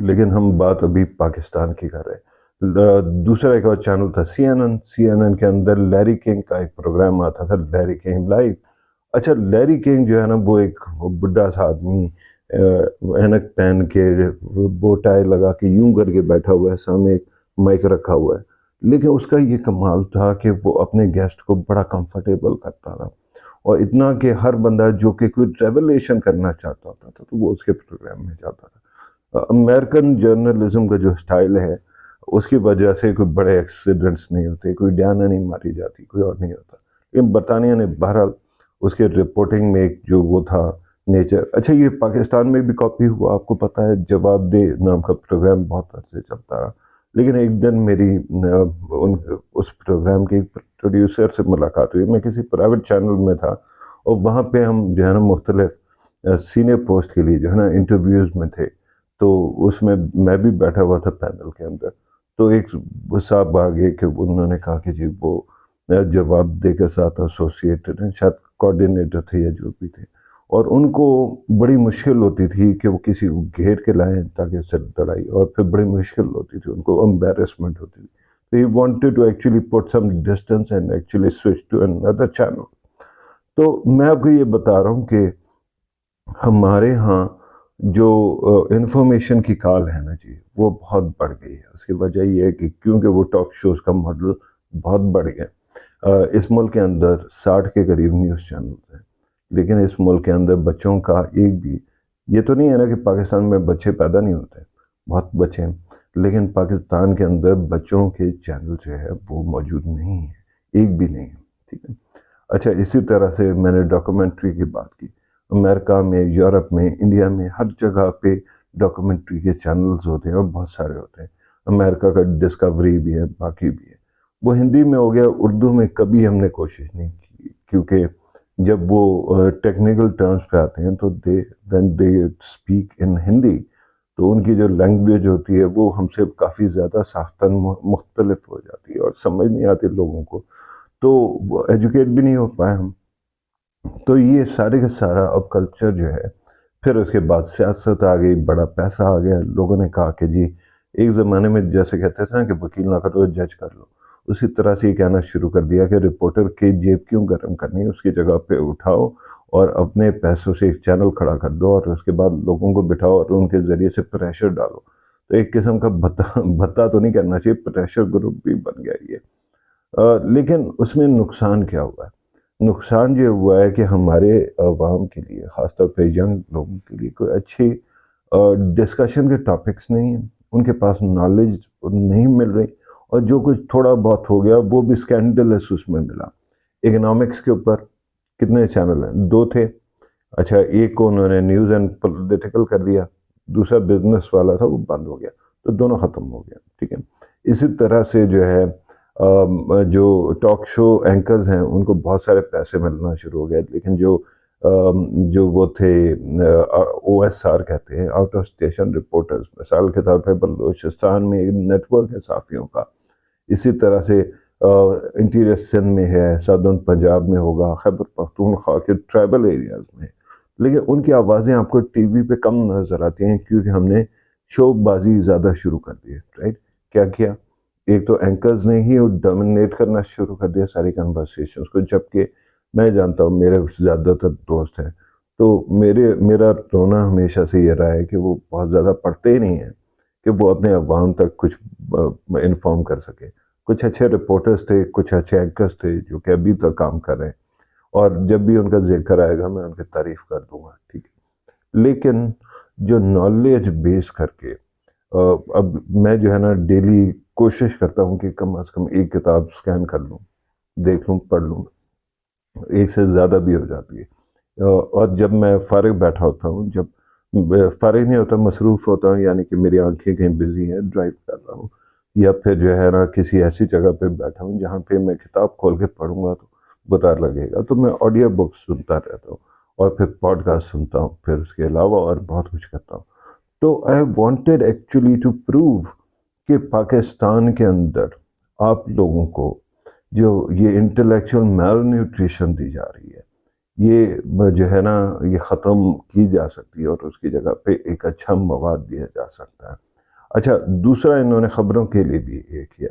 لیکن ہم بات ابھی پاکستان کی کر رہے ہیں. دوسرا ایک اور چینل تھا CNN کے اندر لیری کنگ کا ایک پروگرام آتا تھا، لیری کنگ لائیو. اچھا لیری کنگ جو ہے نا وہ ایک بڈھا سا آدمی اینک پہن کے بو ٹائی لگا کے یوں کر کے بیٹھا ہوا ہے، سامنے ایک مائک رکھا ہوا ہے. لیکن اس کا یہ کمال تھا کہ وہ اپنے گیسٹ کو بڑا کمفرٹیبل کرتا تھا، اور اتنا کہ ہر بندہ جو کہ کوئی ریولیشن کرنا چاہتا ہوتا تھا تو وہ اس کے پروگرام میں جاتا تھا. امریکن جرنلزم کا جو سٹائل ہے اس کی وجہ سے کوئی بڑے ایکسیڈنٹس نہیں ہوتے، کوئی ڈیانا نہیں ماری جاتی، کوئی اور نہیں ہوتا. لیکن برطانیہ نے بہرحال اس کے رپورٹنگ میں ایک جو وہ تھا نیچر. اچھا یہ پاکستان میں بھی کاپی ہوا، آپ کو پتہ ہے جواب دے نام کا پروگرام بہت عرصے چلتا رہا. لیکن ایک دن میری اس پروگرام کے ایک پروڈیوسر سے ملاقات ہوئی. میں کسی پرائیویٹ چینل میں تھا اور وہاں پہ ہم جو ہے نا مختلف سینئر پوسٹ کے لیے جو ہے نا انٹرویوز میں تھے. تو اس میں بھی بیٹھا ہوا تھا پینل کے اندر. تو ایک صاحب آگے کہ انہوں نے کہا کہ جی وہ جواب دے کے ساتھ ایسوسیٹڈ ہیں، شاید کوارڈینیٹر تھے یا جو بھی تھے، اور ان کو بڑی مشکل ہوتی تھی کہ وہ کسی کو گھیر کے لائیں تاکہ اس سے لڑائی، اور پھر بڑی مشکل ہوتی تھی، ان کو امبیرسمنٹ ہوتی تھی. تو he wanted to actually put some distance and actually switch to another channel. تو میں آپ کو یہ بتا رہا ہوں کہ ہمارے ہاں جو انفارمیشن کی کال ہے نا جی وہ بہت بڑھ گئی ہے. اس کی وجہ یہ ہے کہ کیونکہ وہ ٹاک شوز کا ماڈل بہت بڑھ گیا. اس ملک کے اندر 60 کے قریب نیوز چینلز ہیں، لیکن اس ملک کے اندر بچوں کا ایک بھی، یہ تو نہیں ہے نا کہ پاکستان میں بچے پیدا نہیں ہوتے، بہت بچے ہیں، لیکن پاکستان کے اندر بچوں کے چینل جو ہے وہ موجود نہیں ہے، ایک بھی نہیں ہے. ٹھیک ہے. اچھا اسی طرح سے میں نے ڈاکومنٹری کی بات کی. امریکہ میں، یورپ میں، انڈیا میں ہر جگہ پہ ڈاکومنٹری کے چینلز ہوتے ہیں اور بہت سارے ہوتے ہیں. امریکہ کا ڈسکوری بھی ہے، باقی بھی ہے. وہ ہندی میں ہو گیا، اردو میں کبھی ہم نے کوشش نہیں کی، کیونکہ جب وہ ٹیکنیکل ٹرمز پہ آتے ہیں تو when they speak in Hindi تو ان کی جو لینگویج ہوتی ہے وہ ہم سے کافی زیادہ ساختن مختلف ہو جاتی ہے اور سمجھ نہیں آتی لوگوں کو، تو وہ ایجوکیٹ بھی نہیں ہو پائے ہم. تو یہ سارے کا سارا اب کلچر جو ہے، پھر اس کے بعد سیاست آ گئی، بڑا پیسہ آ گیا. لوگوں نے کہا کہ جی ایک زمانے میں جیسے کہتے تھے نا کہ وکیل نہ کرو جج کر لو، اسی طرح سے یہ کہنا شروع کر دیا کہ رپورٹر کی جیب کیوں گرم کرنی، اس کی جگہ پہ اٹھاؤ اور اپنے پیسوں سے ایک چینل کھڑا کر دو اور اس کے بعد لوگوں کو بٹھاؤ اور ان کے ذریعے سے پریشر ڈالو. تو ایک قسم کا بھتا تو نہیں کرنا چاہیے، پریشر گروپ بھی بن گیا یہ. لیکن اس میں نقصان کیا ہوا ہے؟ نقصان یہ ہوا ہے کہ ہمارے عوام کے لیے، خاص طور پہ ینگ لوگوں کے لیے، کوئی اچھی ڈسکشن کے ٹاپکس نہیں ہیں، ان کے پاس نالج نہیں مل رہی، اور جو کچھ تھوڑا بہت ہو گیا وہ بھی اسکینڈلس اس میں ملا. اکنامکس کے اوپر کتنے چینل ہیں؟ 2 تھے. اچھا ایک کو انہوں نے نیوز اینڈ پولیٹیکل کر دیا، دوسرا بزنس والا تھا وہ بند ہو گیا، تو دونوں ختم ہو گیا. ٹھیک ہے. اسی طرح سے جو ہے جو ٹاک شو اینکرز ہیں ان کو بہت سارے پیسے ملنا شروع ہو گئے، لیکن جو وہ تھے OSR کہتے ہیں، آؤٹ آف اسٹیشن رپورٹرز، مثال کے طور پہ بلوچستان میں ایک نیٹ ورک ہے صحافیوں کا، اسی طرح سے انٹیریئر سندھ میں ہے، سادرن پنجاب میں ہوگا، خیبر پختونخوا کے ٹرائبل ایریاز میں، لیکن ان کی آوازیں آپ کو ٹی وی پہ کم نظر آتی ہیں کیونکہ ہم نے شو بازی زیادہ شروع کر دی ہے. رائٹ. کیا ایک تو اینکرز نے ہی ڈومینیٹ کرنا شروع کر دیا ساری کنورسیشنز کو، جبکہ میں جانتا ہوں میرے زیادہ تر دوست ہیں تو میرا رونا ہمیشہ سے یہ رہا ہے کہ وہ بہت زیادہ پڑھتے ہی نہیں ہیں کہ وہ اپنے عوام تک کچھ انفارم کر سکے. کچھ اچھے رپورٹرز تھے، کچھ اچھے اینکرز تھے جو کہ ابھی تک کام کر رہے ہیں، اور جب بھی ان کا ذکر آئے گا میں ان کی تعریف کر دوں گا. ٹھیک ہے. لیکن جو نالج بیس کر کے اب میں جو ہے نا ڈیلی کوشش کرتا ہوں کہ کم از کم ایک کتاب سکین کر لوں، دیکھ لوں، پڑھ لوں، ایک سے زیادہ بھی ہو جاتی ہے. اور جب میں فارغ بیٹھا ہوتا ہوں، جب فارغ نہیں ہوتا مصروف ہوتا ہوں، یعنی کہ میری آنکھیں کہیں بزی ہیں، ڈرائیو کر رہا ہوں، یا پھر جو ہے نا کسی ایسی جگہ پہ بیٹھا ہوں جہاں پہ میں کتاب کھول کے پڑھوں گا تو برا لگے گا، تو میں آڈیو بکس سنتا رہتا ہوں اور پھر پوڈ کاسٹ سنتا ہوں، پھر اس کے علاوہ اور بہت کچھ کرتا ہوں. تو I wanted actually to prove کہ پاکستان کے اندر آپ لوگوں کو جو یہ انٹلیکچوئل میل نیوٹریشن دی جا رہی ہے، یہ جو ہے نا یہ ختم کی جا سکتی ہے اور اس کی جگہ پہ ایک اچھا مواد دیا جا سکتا ہے۔ اچھا، دوسرا انہوں نے خبروں کے لیے بھی یہ کیا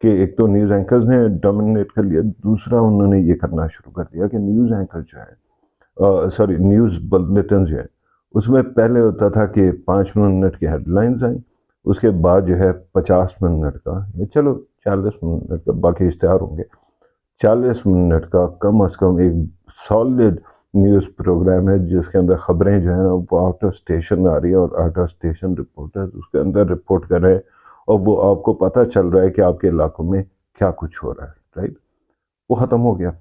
کہ ایک تو نیوز اینکرز نے ڈومینیٹ کر لیا، دوسرا انہوں نے یہ کرنا شروع کر دیا کہ نیوز اینکر جو ہے نیوز بلٹن جو ہے اس میں پہلے ہوتا تھا کہ 5 منٹ کی ہیڈ لائنز آئیں، اس کے بعد جو ہے 50 منٹ کا یا چلو 40 منٹ کا، باقی اشتہار ہوں گے، 40 منٹ کا کم از کم ایک سالڈ نیوز پروگرام ہے جس کے اندر خبریں جو ہیں نا وہ آؤٹ آف اسٹیشن آ رہی ہیں اور آؤٹ آف اسٹیشن رپورٹر اس کے اندر رپورٹ کر رہے ہیں اور وہ آپ کو پتہ چل رہا ہے کہ آپ کے علاقوں میں کیا کچھ ہو رہا ہے، رائٹ؟ وہ ختم ہو گیا۔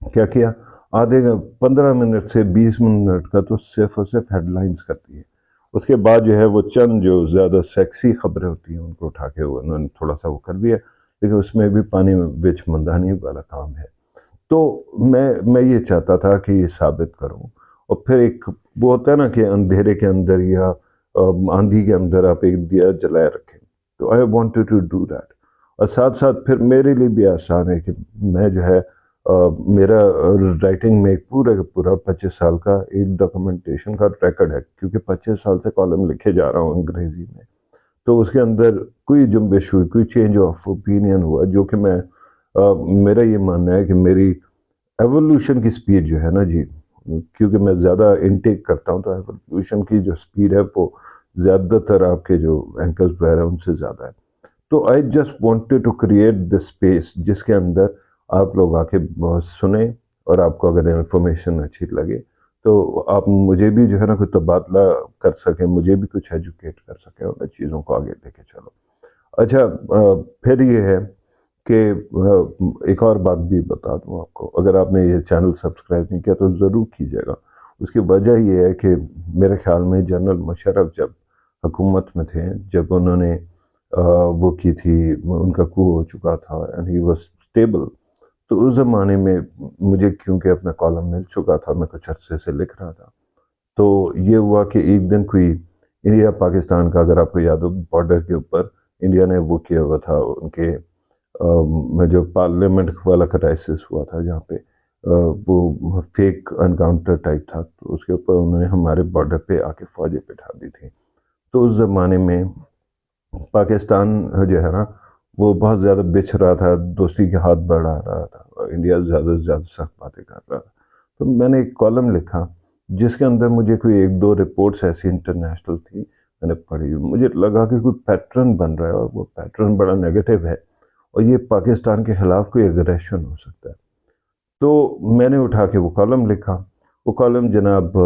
کیا کیا؟ 15 منٹ سے 20 منٹ کا تو صرف اور صرف ہیڈ لائنز کرتی ہے، اس کے بعد جو ہے وہ چند جو زیادہ سیکسی خبریں ہوتی ہیں ان کو اٹھا کے انہوں نے تھوڑا سا وہ کر دیا، لیکن اس میں بھی پانی وچ مندانی والا کام ہے۔ تو میں یہ چاہتا تھا کہ یہ ثابت کروں، اور پھر ایک وہ ہوتا ہے نا کہ اندھیرے کے اندر یا آندھی کے اندر آپ ایک دیا جلائے رکھیں، تو I wanted to do that, اور ساتھ ساتھ پھر میرے لیے بھی آسان ہے کہ میں جو ہے میرا رائٹنگ میں ایک پورا کا پورا 25 سال کا ایک ڈاکومنٹیشن کا ریکارڈ ہے، کیونکہ 25 سال سے کالم لکھے جا رہا ہوں انگریزی میں، تو اس کے اندر کوئی جنبش ہوئی، کوئی چینج آف اوپینین ہوا جو کہ میں میرا یہ ماننا ہے کہ میری ایولیوشن کی سپیڈ جو ہے نا جی، کیونکہ میں زیادہ انٹیک کرتا ہوں تو ایولیوشن کی جو سپیڈ ہے وہ زیادہ تر آپ کے جو اینکرز وغیرہ ان سے زیادہ ہے۔ تو I just wanted to create the space جس کے اندر آپ لوگ آ کے سنیں، اور آپ کو اگر انفارمیشن اچھی لگے تو آپ مجھے بھی جو ہے نا کوئی تبادلہ کر سکیں، مجھے بھی کچھ ایجوکیٹ کر سکیں اور میں چیزوں کو آگے لے کے چلو۔ اچھا، پھر یہ ہے کہ ایک اور بات بھی بتا دوں آپ کو، اگر آپ نے یہ چینل سبسکرائب نہیں کیا تو ضرور کیجیے گا۔ اس کی وجہ یہ ہے کہ میرے خیال میں جنرل مشرف جب حکومت میں تھے، جب انہوں نے وہ کی تھی، ان کا کو ہو چکا تھا اینڈ ہی واز اسٹیبل، تو اس زمانے میں مجھے کیونکہ اپنا کالم مل چکا تھا، میں کچھ عرصے سے لکھ رہا تھا، تو یہ ہوا کہ ایک دن کوئی انڈیا پاکستان کا، اگر آپ کو یاد ہو، بارڈر کے اوپر انڈیا نے وہ کیا ہوا تھا، ان کے میں جو پارلیمنٹ والا کرائسس ہوا تھا جہاں پہ وہ فیک انکاؤنٹر ٹائپ تھا، تو اس کے اوپر انہوں نے ہمارے بارڈر پہ آ کے فوجیں بٹھا دی تھی۔ تو اس زمانے میں پاکستان جو ہے نا وہ بہت زیادہ بچھ رہا تھا، دوستی کے ہاتھ بڑھا رہا تھا، اور انڈیا زیادہ سے زیادہ سخت باتیں کر رہا تھا۔ تو میں نے ایک کالم لکھا جس کے اندر مجھے کوئی 1-2 رپورٹس ایسی انٹرنیشنل تھی، میں نے پڑھی، مجھے لگا کہ کوئی پیٹرن بن رہا ہے اور وہ پیٹرن بڑا نیگیٹو ہے، اور یہ پاکستان کے خلاف کوئی اگریشن ہو سکتا ہے۔ تو میں نے اٹھا کے وہ کالم لکھا، وہ کالم جناب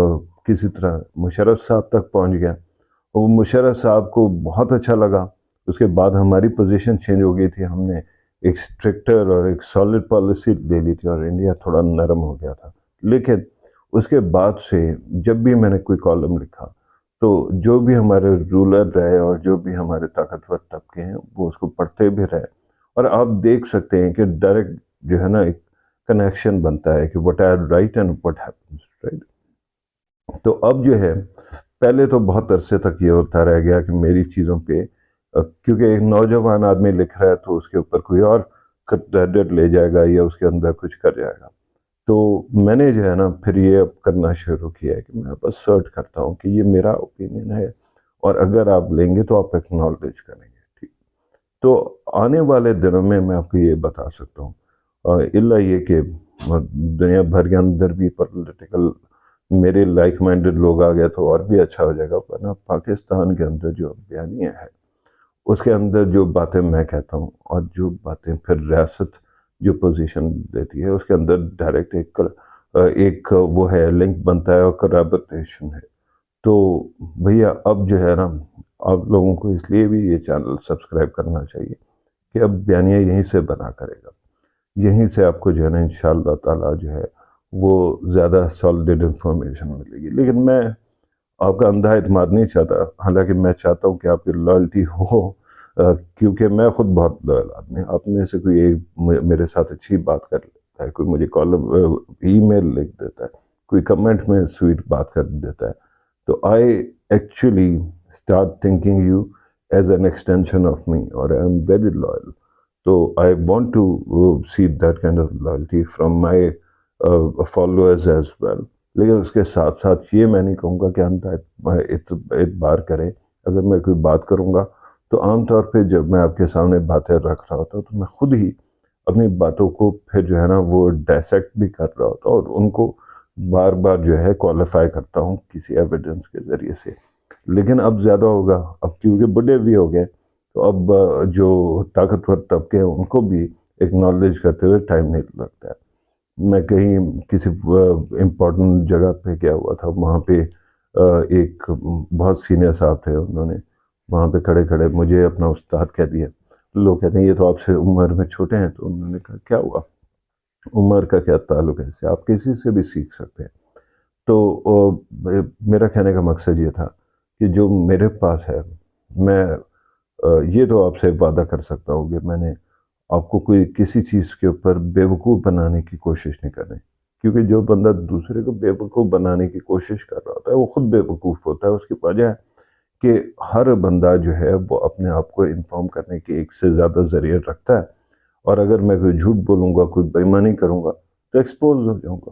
کسی طرح مشرف صاحب تک پہنچ گیا، اور وہ مشرف صاحب کو بہت اچھا لگا۔ اس کے بعد ہماری پوزیشن چینج ہو گئی تھی، ہم نے ایک اسٹرکٹر اور ایک سالڈ پالیسی لے لی تھی، اور انڈیا تھوڑا نرم ہو گیا تھا۔ لیکن اس کے بعد سے جب بھی میں نے کوئی کالم لکھا تو جو بھی ہمارے رولر رہے اور جو بھی ہمارے طاقتور طبقے ہیں وہ اس کو پڑھتے بھی رہے، اور آپ دیکھ سکتے ہیں کہ ڈائریکٹ جو ہے نا ایک کنیکشن بنتا ہے کہ what I right and what happens, right? تو اب جو ہے، پہلے تو بہت عرصے تک یہ ہوتا رہ گیا کہ میری چیزوں پہ کیونکہ ایک نوجوان آدمی لکھ رہا ہے تو اس کے اوپر کوئی اور کریڈٹ لے جائے گا یا اس کے اندر کچھ کر جائے گا۔ تو میں نے جو ہے نا پھر یہ اب کرنا شروع کیا ہے کہ میں بس سرچ کرتا ہوں کہ یہ میرا اوپینین ہے، اور اگر آپ لیں گے تو آپ ایکنالج کریں گے، ٹھیک؟ تو آنے والے دنوں میں آپ کو یہ بتا سکتا ہوں، الا یہ کہ دنیا بھر کے اندر بھی پولیٹیکل میرے لائک مائنڈڈ لوگ آ گئے تو اور بھی اچھا ہو جائے گا، ورنہ پاکستان کے اندر جو بیانیہ ہے اس کے اندر جو باتیں میں کہتا ہوں اور جو باتیں پھر ریاست جو پوزیشن دیتی ہے اس کے اندر ڈائریکٹ ایک وہ ہے لنک بنتا ہے اور کرابٹیشن ہے۔ تو بھیا اب جو ہے نا آپ لوگوں کو اس لیے بھی یہ چینل سبسکرائب کرنا چاہیے کہ اب بیانیہ یہیں سے بنا کرے گا، یہیں سے آپ کو جو ہے نا انشاءاللہ تعالیٰ جو ہے وہ زیادہ سالڈ انفارمیشن ملے گی۔ لیکن میں آپ کا اندھا اعتماد نہیں چاہتا، حالانکہ میں چاہتا ہوں کہ آپ کی لائلٹی ہو، کیونکہ میں خود بہت لائل آدمی ہوں۔ آپ میں سے کوئی ایک میرے ساتھ اچھی بات کر لیتا ہے، کوئی مجھے کالم ای میل لکھ دیتا ہے، کوئی کمنٹ میں سویٹ بات کر دیتا ہے، تو I actually start thinking you as an extension of me, اور آئی ایم ویری لائل۔ تو I want to see that kind of loyalty from my followers as well. لیکن اس کے ساتھ ساتھ یہ میں نہیں کہوں گا کہ ہم اعتبار کریں. اگر میں کوئی بات کروں گا تو عام طور پہ جب میں آپ کے سامنے باتیں رکھ رہا ہوتا ہوں تو میں خود ہی اپنی باتوں کو پھر جو ہے نا وہ ڈائسیکٹ بھی کر رہا ہوتا ہوں اور ان کو بار بار جو ہے کوالیفائی کرتا ہوں کسی ایویڈنس کے ذریعے سے. لیکن اب زیادہ ہوگا، اب کیونکہ بڑے بھی ہو گئے تو اب جو طاقتور طبقے ہیں ان کو بھی ایکنالج کرتے ہوئے ٹائم نہیں لگتا ہے. میں کہیں کسی امپورٹنٹ جگہ پہ گیا ہوا تھا، وہاں پہ ایک بہت سینئر صاحب تھے، انہوں نے وہاں پہ کھڑے کھڑے مجھے اپنا استاد کہہ دیا. لوگ کہتے ہیں یہ تو آپ سے عمر میں چھوٹے ہیں، تو انہوں نے کہا کیا ہوا، عمر کا کیا تعلق ہے اس سے، آپ کسی سے بھی سیکھ سکتے ہیں. تو میرا کہنے کا مقصد یہ تھا کہ جو میرے پاس ہے میں یہ تو آپ سے وعدہ کر سکتا ہوں کہ میں نے آپ کو کوئی کسی چیز کے اوپر بیوقوف بنانے کی کوشش نہیں کرنی. کیونکہ جو بندہ دوسرے کو بیوقوف بنانے کی کوشش کر رہا ہوتا ہے وہ خود بیوقوف ہوتا ہے. اس کی وجہ ہے کہ ہر بندہ جو ہے وہ اپنے آپ کو انفارم کرنے کے ایک سے زیادہ ذریعے رکھتا ہے، اور اگر میں کوئی جھوٹ بولوں گا، کوئی بے ایمانی کروں گا تو ایکسپوز ہو جاؤں گا.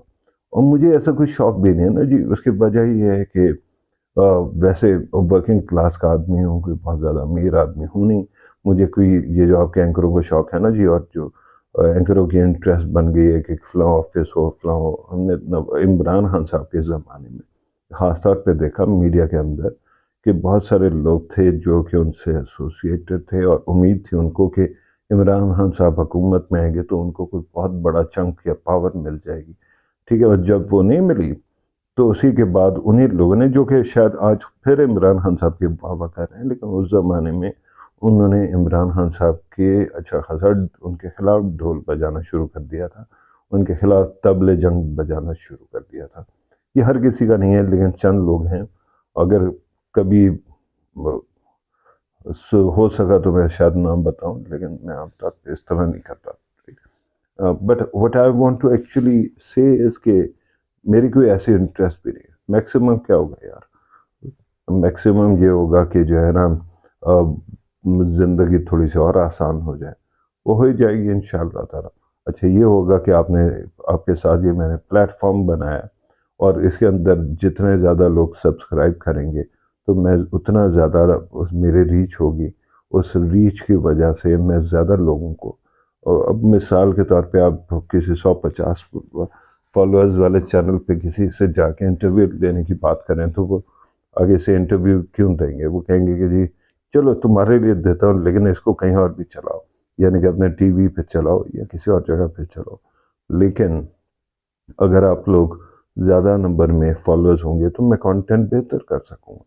اور مجھے ایسا کوئی شوق بھی نہیں ہے نا جی. اس کی وجہ یہ ہے کہ ویسے ورکنگ کلاس کا آدمی ہوں، کوئی بہت زیادہ امیر آدمی ہوں نہیں. مجھے کوئی یہ جو آپ کے اینکروں کو شوق ہے نا جی، اور جو اینکروں کی انٹرسٹ بن گئی ہے کہ فلاں آفس ہو فلاں ہو. ہم نے عمران خان صاحب کے زمانے میں خاص طور پہ دیکھا میڈیا کے اندر کہ بہت سارے لوگ تھے جو کہ ان سے ایسوسیٹڈ تھے اور امید تھی ان کو کہ عمران خان صاحب حکومت میں آئیں گے تو ان کو کوئی بہت بڑا چنک یا پاور مل جائے گی. ٹھیک ہے، اور جب وہ نہیں ملی تو اسی کے بعد انہیں لوگوں نے، جو کہ شاید آج پھر عمران خان صاحب کے واہ کر رہے ہیں، لیکن اس زمانے میں انہوں نے عمران خان صاحب کے اچھا خاصا ان کے خلاف ڈھول بجانا شروع کر دیا تھا، ان کے خلاف طبل جنگ بجانا شروع کر دیا تھا. یہ ہر کسی کا نہیں ہے، لیکن چند لوگ ہیں. اگر کبھی ہو سکا تو میں شاید نام بتاؤں، لیکن میں عام طور پہ اس طرح نہیں کرتا. But what I want to actually سے اس کہ میری کوئی ایسی انٹرسٹ بھی نہیں ہے. میکسیمم کیا ہوگا یار، میکسیمم یہ ہوگا کہ جو ہے نا زندگی تھوڑی سی اور آسان ہو جائے، وہ ہو ہی جائے گی انشاءاللہ تعالیٰ. اچھا یہ ہوگا کہ آپ کے ساتھ یہ میں نے پلیٹ فارم بنایا اور اس کے اندر جتنے زیادہ لوگ سبسکرائب کریں گے تو میں اتنا زیادہ میرے ریچ ہوگی. اس ریچ کی وجہ سے میں زیادہ لوگوں کو، اب مثال کے طور پہ آپ کسی 150 فالوورز والے چینل پہ کسی سے جا کے انٹرویو لینے کی بات کریں تو وہ آگے سے انٹرویو کیوں دیں گے؟ وہ کہیں گے کہ جی چلو تمہارے لیے دیتا ہوں لیکن اس کو کہیں اور بھی چلاؤ، یعنی کہ اپنے ٹی وی پہ چلاؤ یا کسی اور جگہ پہ چلاؤ. لیکن اگر آپ لوگ زیادہ نمبر میں فالوورز ہوں گے تو میں کانٹینٹ بہتر کر سکوں گا.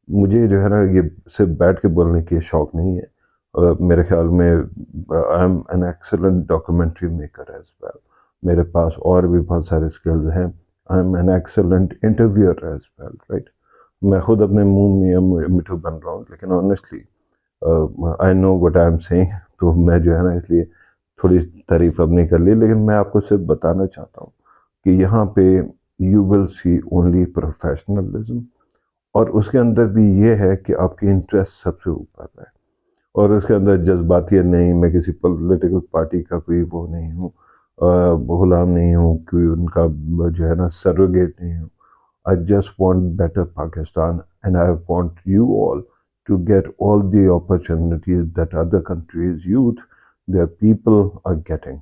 مجھے جو ہے نا یہ صرف بیٹھ کے بولنے کی شوق نہیں ہے. میرے خیال میں I am an excellent documentary maker as well. میرے پاس اور بھی بہت سارے سکلز ہیں. I am an excellent interviewer as well, right. میں خود اپنے منہ میں مٹھو بن رہا ہوں، لیکن honestly I know what I am seeing. تو میں جو ہے نا اس لیے تھوڑی تعریف اب نہیں کر لی، لیکن میں آپ کو صرف بتانا چاہتا ہوں کہ یہاں پہ you will see only professionalism, اور اس کے اندر بھی یہ ہے کہ آپ کی انٹرسٹ سب سے اوپر ہے، اور اس کے اندر جذباتیت نہیں. میں کسی پولیٹیکل پارٹی کا کوئی وہ نہیں ہوں، غلام نہیں ہوں، کوئی ان کا جو ہے نا سروگیٹ نہیں ہوں. I just want better Pakistan, and I want you all to get all the opportunities that other countries' youth, their people are getting.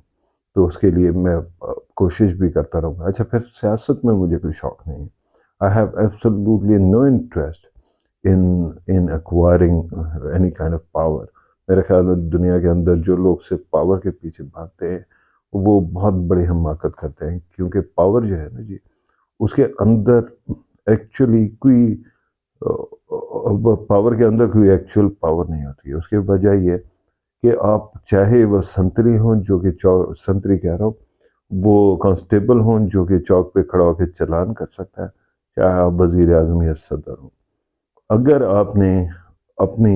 تو اس کے لیے میں کوشش بھی کرتا رہوں گا. اچھا پھر سیاست میں مجھے کوئی شوق نہیں ہے. I have absolutely no interest in acquiring any kind of power. میرے خیال میں دنیا کے اندر جو لوگ صرف پاور کے پیچھے بھاگتے ہیں وہ بہت بڑی حماقت کرتے ہیں، کیونکہ پاور جو ہے نا جی اس کے اندر ایکچولی کوئی پاور کے اندر کوئی ایکچول پاور نہیں ہوتی ہے. اس کی وجہ یہ کہ آپ چاہے وہ سنتری ہوں جو کہ سنتری کہہ رہا ہوں، وہ کانسٹیبل ہوں جو کہ چوک پہ کھڑا ہو کے چلان کر سکتا ہے، چاہے آپ وزیر اعظم یا صدر ہوں. اگر آپ نے اپنی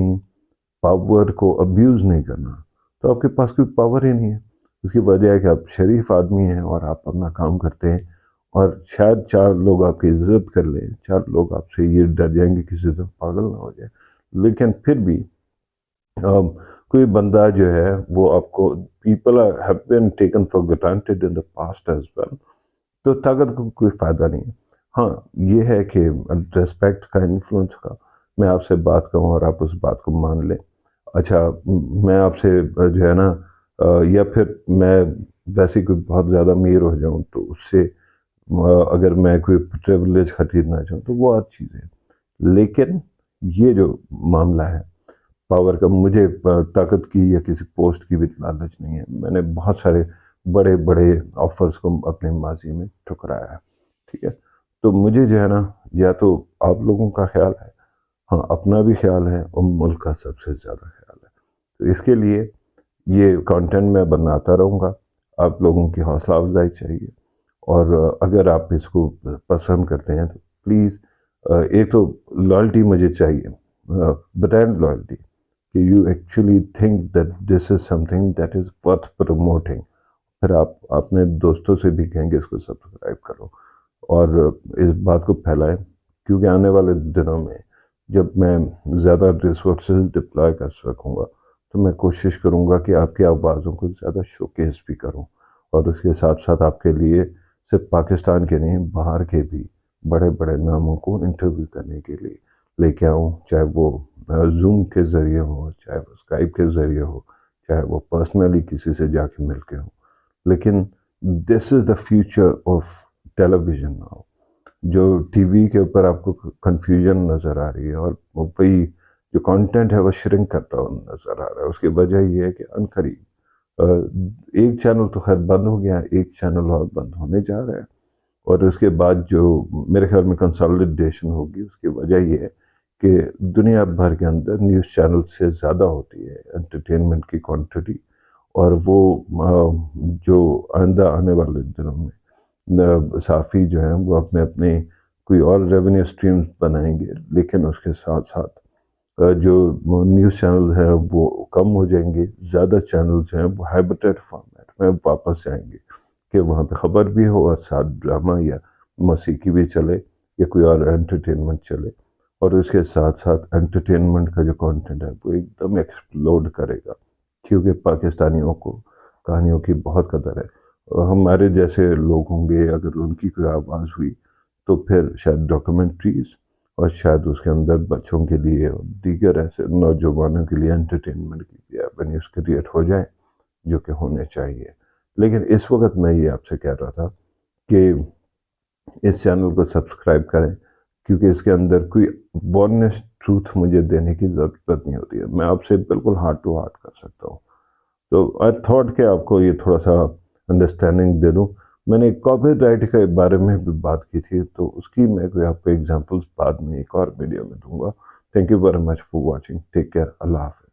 پاور کو ابیوز نہیں کرنا تو آپ کے پاس کوئی پاور ہی نہیں ہے. اس کی وجہ ہے کہ آپ شریف آدمی ہیں اور آپ اپنا کام کرتے ہیں، اور شاید 4 لوگ آپ کی عزت کر لیں، 4 لوگ آپ سے یہ ڈر جائیں گے کسی طرح پاگل نہ ہو جائے. لیکن پھر بھی کوئی بندہ جو ہے وہ آپ کو، people have been taken for granted in the past as well. تو طاقت کو کوئی فائدہ نہیں ہے. ہاں یہ ہے کہ ریسپیکٹ کا انفلوئنس کا، میں آپ سے بات کہوں اور آپ اس بات کو مان لیں. اچھا میں آپ سے جو ہے نا یا پھر میں ویسے کوئی بہت زیادہ امیر ہو جاؤں تو اس سے اگر میں کوئی پریولیج خریدنا چاہوں تو وہ اور چیز ہے. لیکن یہ جو معاملہ ہے پاور کا، مجھے طاقت کی یا کسی پوسٹ کی بھی لالچ نہیں ہے. میں نے بہت سارے بڑے بڑے آفرز کو اپنے ماضی میں ٹھکرایا ہے. ٹھیک ہے، تو مجھے جو ہے نا یا تو آپ لوگوں کا خیال ہے، ہاں اپنا بھی خیال ہے اور ملک کا سب سے زیادہ خیال ہے. تو اس کے لیے یہ کانٹینٹ میں بناتا رہوں گا. آپ لوگوں کی حوصلہ افزائی چاہیے، اور اگر آپ اس کو پسند کرتے ہیں تو پلیز ایک تو لائلٹی مجھے چاہیے، برانڈ لائلٹی، کہ you actually think that this is some thing that is worth promoting. پھر آپ اپنے دوستوں سے بھی کہیں گے اس کو سبسکرائب کرو اور اس بات کو پھیلائیں. کیونکہ آنے والے دنوں میں جب میں زیادہ ریسورسز ڈپلوائے کر سکوں گا تو میں کوشش کروں گا کہ آپ کی آوازوں کو زیادہ شوکیس بھی کروں، اور اس کے ساتھ ساتھ آپ کے لیے صرف پاکستان کے نہیں باہر کے بھی بڑے بڑے ناموں کو انٹرویو کرنے کے لیے لے کے آؤں، چاہے وہ زوم کے ذریعے ہو، چاہے وہ اسکائپ کے ذریعے ہو، چاہے وہ پرسنلی کسی سے جا کے مل کے ہو. لیکن this is the future of television now. جو ٹی وی کے اوپر آپ کو کنفیوژن نظر آ رہی ہے اور وہی جو کانٹینٹ ہے وہ شرنک کرتا ہوا نظر آ رہا ہے، اس کی وجہ یہ ہے کہ عنقریب ایک چینل تو خیر بند ہو گیا، ایک چینل اور بند ہونے جا رہا ہے. اور اس کے بعد جو میرے خیال میں کنسالیڈیشن ہوگی، اس کی وجہ یہ ہے کہ دنیا بھر کے اندر نیوز چینل سے زیادہ ہوتی ہے انٹرٹینمنٹ کی کوانٹٹی، اور وہ جو آئندہ آنے والے دنوں میں صحافی جو ہیں وہ اپنے اپنے کوئی اور ریونیو سٹریمز بنائیں گے، لیکن اس کے ساتھ ساتھ جو نیوز چینل ہیں وہ کم ہو جائیں گے. زیادہ چینلز ہیں وہ ہائبریڈ فارمیٹ میں واپس جائیں گے کہ وہاں پہ خبر بھی ہو اور ساتھ ڈرامہ یا موسیقی بھی چلے یا کوئی اور انٹرٹینمنٹ چلے. اور اس کے ساتھ ساتھ انٹرٹینمنٹ کا جو کانٹینٹ ہے وہ ایک دم ایکسپلوڈ کرے گا، کیونکہ پاکستانیوں کو کہانیوں کی بہت قدر ہے. ہمارے جیسے لوگ ہوں گے، اگر ان کی کوئی آواز ہوئی تو پھر شاید ڈاکومنٹریز اور شاید اس کے اندر بچوں کے لیے اور دیگر ایسے نوجوانوں کے لیے انٹرٹینمنٹ کی ایونیوز کریٹ ہو جائیں جو کہ ہونے چاہیے. لیکن اس وقت میں یہ آپ سے کہہ رہا تھا کہ اس چینل کو سبسکرائب کریں، کیونکہ اس کے اندر کوئی وارنس ٹروتھ مجھے دینے کی ضرورت نہیں ہوتی ہے. میں آپ سے بالکل ہارٹ ٹو ہارٹ کر سکتا ہوں. تو آئی تھاٹ کہ آپ کو یہ تھوڑا سا انڈرسٹینڈنگ دے دوں. میں نے کاپی رائٹ کے بارے میں بھی بات کی تھی، تو اس کی میں کوئی آپ کو ایگزامپلس بعد میں ایک اور ویڈیو میں دوں گا. Thank you very much for watching. Take care. اللہ حافظ.